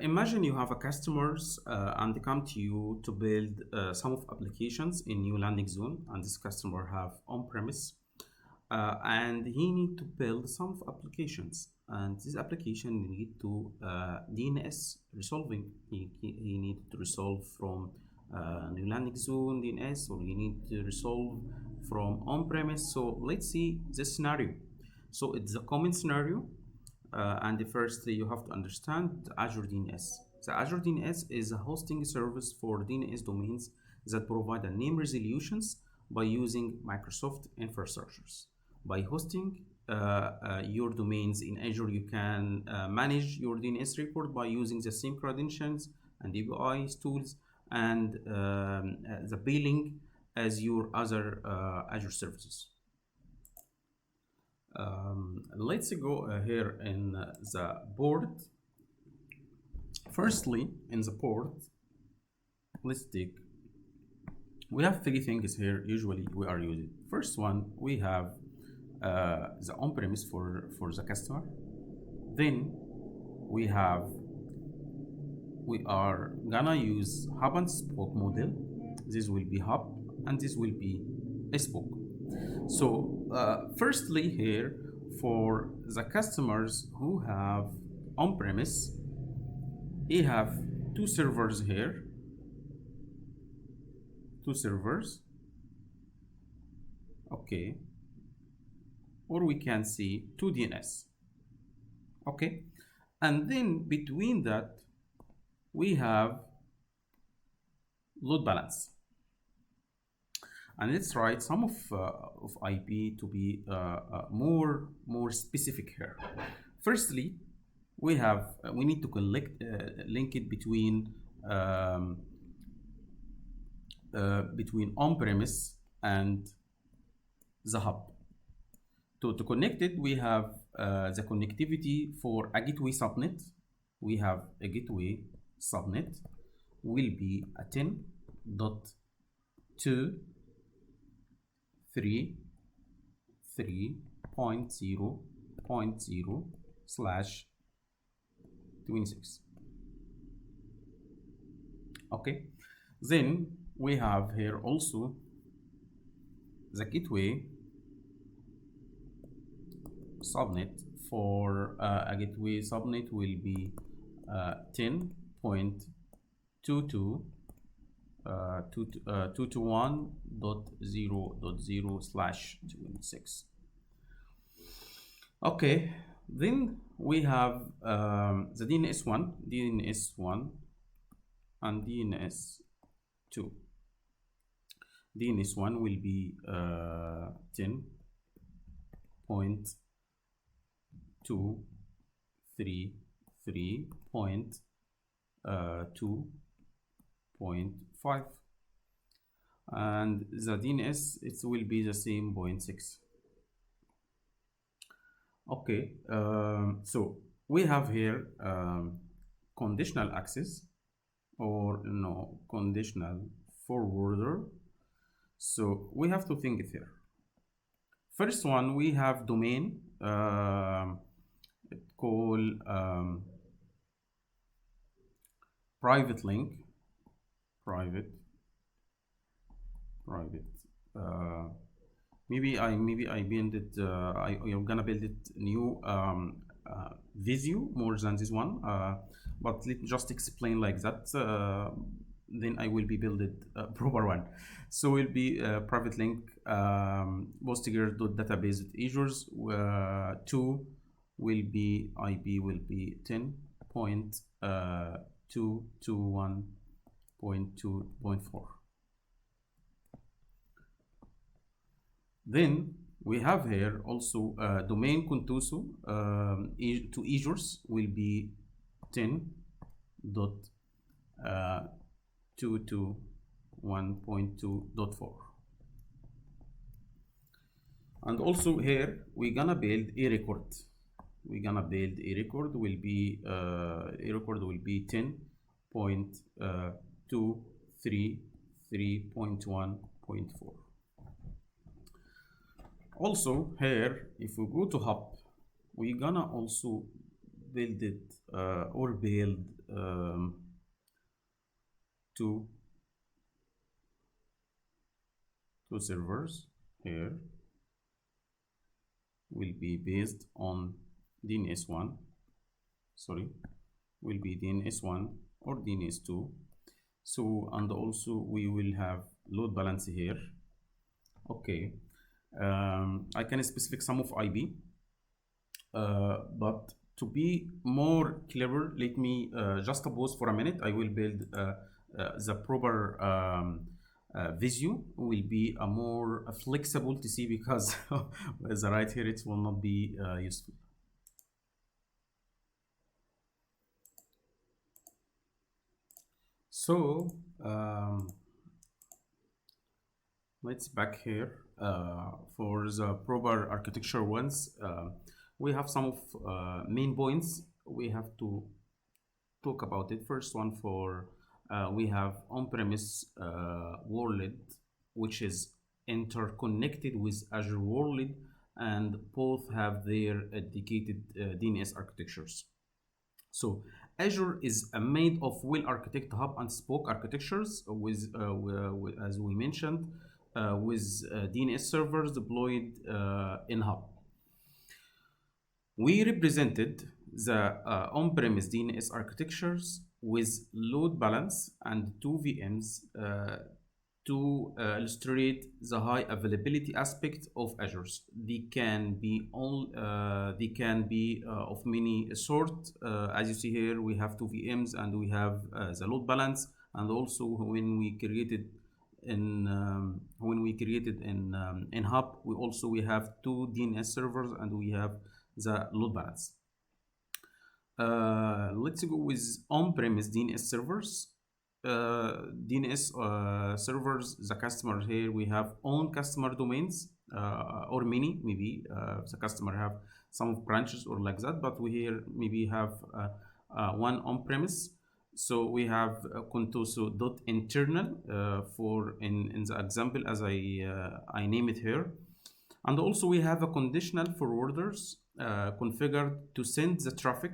Imagine you have a customers and they come to you to build some of applications in new landing zone, and this customer have on-premise and he need to build some of applications, and this application need to DNS resolving. He need to resolve from new landing zone DNS, or he need to resolve from on-premise. So let's see this scenario. So it's a common scenario, and firstly, you have to understand Azure DNS. The Azure DNS is a hosting service for DNS domains that provide a name resolutions by using Microsoft infrastructures. By hosting your domains in Azure, you can manage your DNS record by using the same credentials and APIs tools and the billing as your other Azure services. Let's go here in the board. Firstly, in the port, let's take, we have three things here usually we are using. First one, we have the on-premise for the customer. Then we are gonna use hub and spoke model. This will be hub and this will be a spoke. So firstly here, for the customers who have on-premise, we have two servers here, two servers, okay, or we can see two DNS, okay, and then between that we have load balance. And let's write some of IP to be more specific here. Firstly, we need to link it between on-premise and the hub. To connect it, we have the connectivity for a gateway subnet. We have a gateway subnet will be a 10.2.3.0.0/26. Okay, then we have here also the gateway subnet. For a gateway subnet will be 10.221.0.0/26. Okay, then we have the DNS1 and DNS2. DNS1 will be 10.233.2.5, and the DNS, it will be the same 0.6. Okay, so we have here conditional access, or no, conditional forwarder. So we have to think it here. First one, we have domain call private link, private. Maybe I build it. I'm gonna build it new Visio more than this one. But let me just explain like that. Then I will be build it proper one. So will be private link Postgres.database with Azure's 2 will be IP will be 10.221.2.4. Then we have here also domain contoso to Azure's will be 10.221.2.4. And also here we're gonna build a record. We're gonna build a record will be 10.233.1.4. Also here, if we go to hub, we're gonna also build it or build two two servers here will be based on DNS1, sorry, will be DNS1 or DNS2. So, and also we will have load balance here. Okay, I can specify some of IP, but to be more clever, let me just pause for a minute. I will build the proper Visio will be a more flexible to see because with the right here it will not be useful. So let's back here for the proper architecture ones. We have some of main points we have to talk about it. First one for we have on-premise world, which is interconnected with Azure world, and both have their dedicated DNS architectures. So Azure is made of well-architected hub and spoke architectures with, as we mentioned, with DNS servers deployed in hub. We represented the on-premise DNS architectures with load balance and two VMs to illustrate the high availability aspect of Azure. They can be of many sort. As you see here, we have two VMs and we have the load balance, and also when we created in hub, we have two DNS servers and we have the load balance. Let's go with on-premise DNS servers. DNS servers, the customer here, we have own customer domains or many, maybe the customer have some branches or like that, but we here maybe have one on-premise. So we have contoso.internal for in the example as I name it here. And also we have a conditional forwarders configured to send the traffic